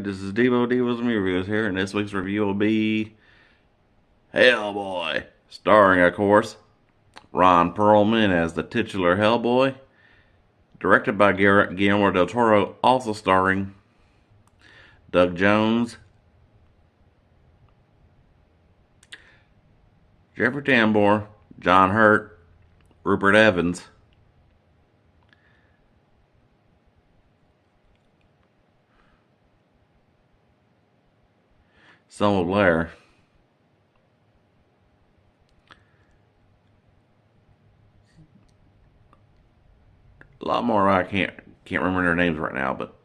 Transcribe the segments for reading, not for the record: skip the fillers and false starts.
this is Devo Devo's Movie Reviews here, and this week's review will be Hellboy, starring, of course, Ron Perlman as the titular Hellboy, directed by Guillermo del Toro, also starring Doug Jones, Jeffrey Tambor, John Hurt, Rupert Evans, Selma Blair, a lot more. I can't remember their names right now, but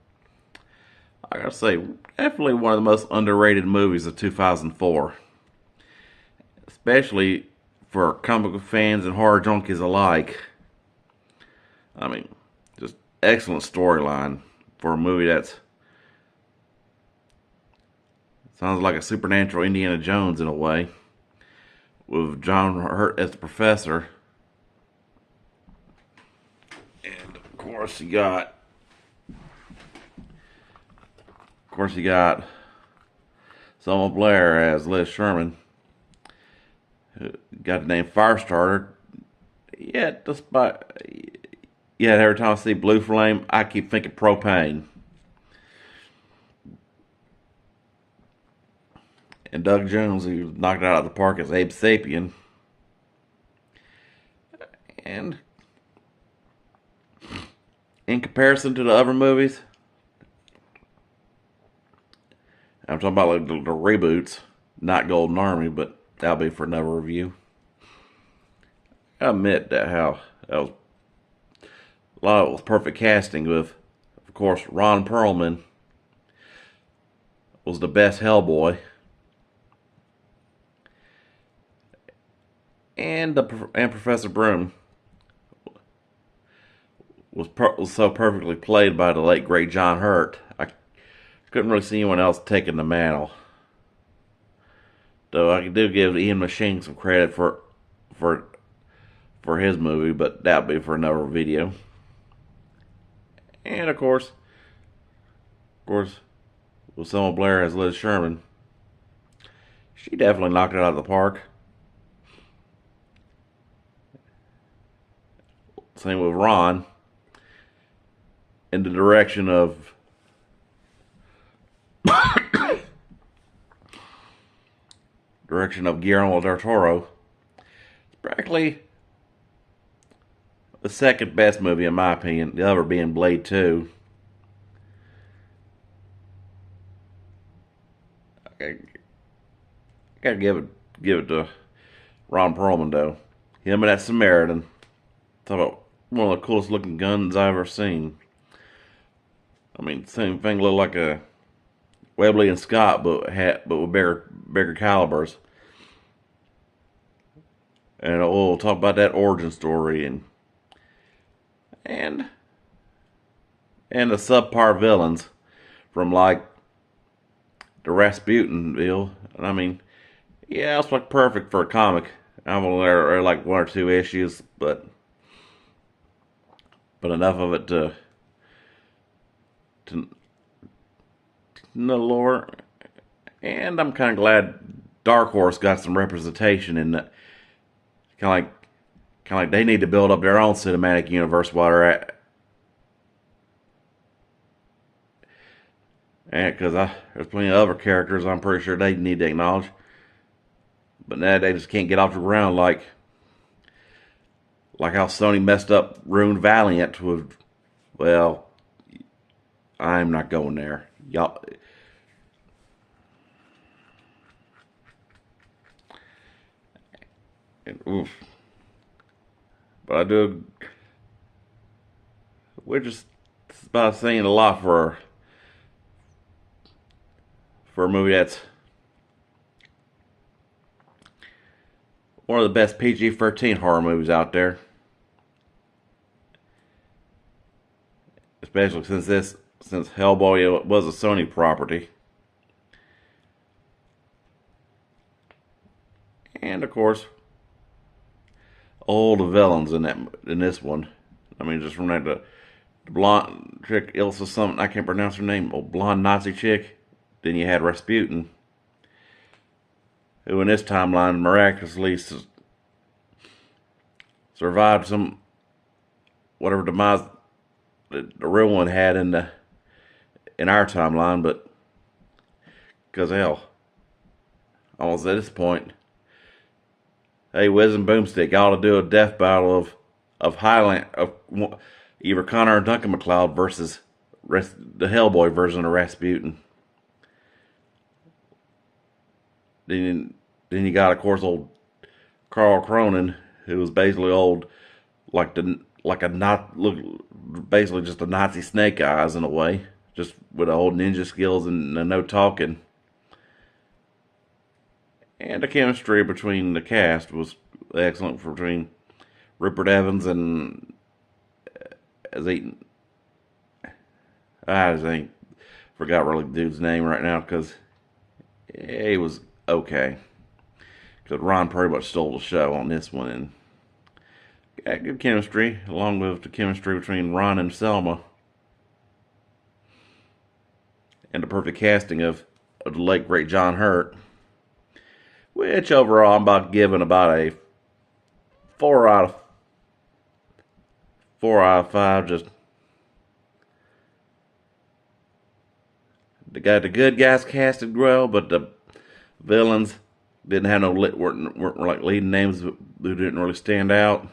I gotta say, definitely one of the most underrated movies of 2004, especially for comic book fans and horror junkies alike. I mean, just excellent storyline for a movie that's sounds like a supernatural Indiana Jones in a way, with John Hurt as the professor. And of course you got Selma Blair as Liz Sherman, who got the name Firestarter. Yet every time I see Blue Flame, I keep thinking propane. And Doug Jones, who knocked it out of the park as Abe Sapien. And in comparison to the other movies, I'm talking about like the reboots, not Golden Army, but that'll be for another review. I admit that was a lot of it was perfect casting with, of course, Ron Perlman was the best Hellboy. And Professor Broom was so perfectly played by the late great John Hurt. I couldn't really see anyone else taking the mantle. Though I do give Ian McShane some credit for his movie, but that'll be for another video. And of course, with Selma Blair as Liz Sherman, she definitely knocked it out of the park. Same with Ron, in the direction of Guillermo del Toro. It's practically the second best movie in my opinion, the other being Blade 2. I gotta give it to Ron Perlman though. Him and that Samaritan. Talk about one of the coolest looking guns I've ever seen. I mean, same thing, looked like a Webley and Scott, but with bigger calibers. And we'll talk about that origin story and the subpar villains from like the Rasputinville. And I mean, yeah, it's like perfect for a comic. I'm only there like one or two issues, but enough of it to know the lore. And I'm kind of glad Dark Horse got some representation in that. Kind of like they need to build up their own cinematic universe while they're at. And because there's plenty of other characters I'm pretty sure they need to acknowledge. But now they just can't get off the ground like how Sony messed up ruined Valiant with, well, I'm not going there. Y'all. Oof. But I do. We're just about saying a lot for a movie that's one of the best PG-13 horror movies out there. Especially since Hellboy was a Sony property. And of course, all the villains in this one. I mean, just from that the blonde chick, Ilsa something, I can't pronounce her name, old blonde Nazi chick. Then you had Rasputin, who in this timeline miraculously survived some whatever demise the real one had in our timeline, but because hell, almost at this point, hey, Wiz and Boomstick ought to do a death battle of Highland of either Connor or Duncan MacLeod versus the Hellboy version of Rasputin. Then you got, of course, old Carl Cronin, who was basically old like a not look basically just a Nazi Snake Eyes in a way, just with the old ninja skills and no talking. And the chemistry between the cast was excellent between Rupert Evans and I think forgot really the dude's name right now because he was okay. Because Ron pretty much stole the show on this one and got good chemistry, along with the chemistry between Ron and Selma, and the perfect casting of the late great John Hurt. Which overall I'm giving about a 4 out of 5. Just the good guys casted well, but the villains didn't have weren't like leading names who didn't really stand out.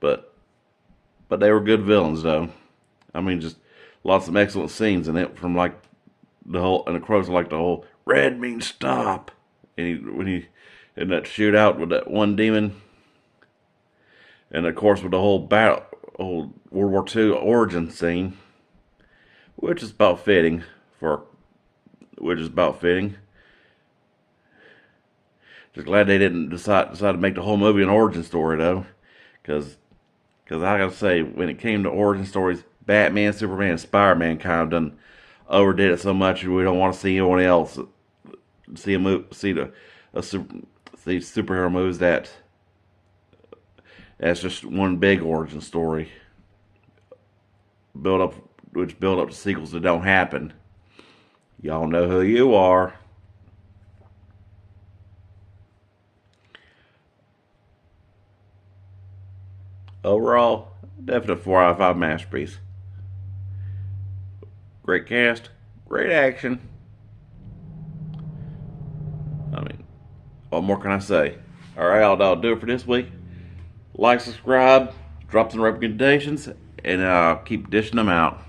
But they were good villains though. I mean, just lots of excellent scenes in it, from like the whole, and the Crows like the whole red means stop, and when he in that shootout with that one demon, and of course with the whole old World War II origin scene, which is about fitting. Just glad they didn't decide to make the whole movie an origin story though, because I gotta say, when it came to origin stories, Batman, Superman, and Spider-Man kind of done overdid it so much we don't want to see anyone else see superhero movies that's just one big origin story which build up to sequels that don't happen. Y'all know who you are. Overall, definite 4 out of 5 masterpiece. Great cast, great action. I mean, what more can I say? Alright, I'll do it for this week. Like, subscribe, drop some recommendations, and keep dishing them out.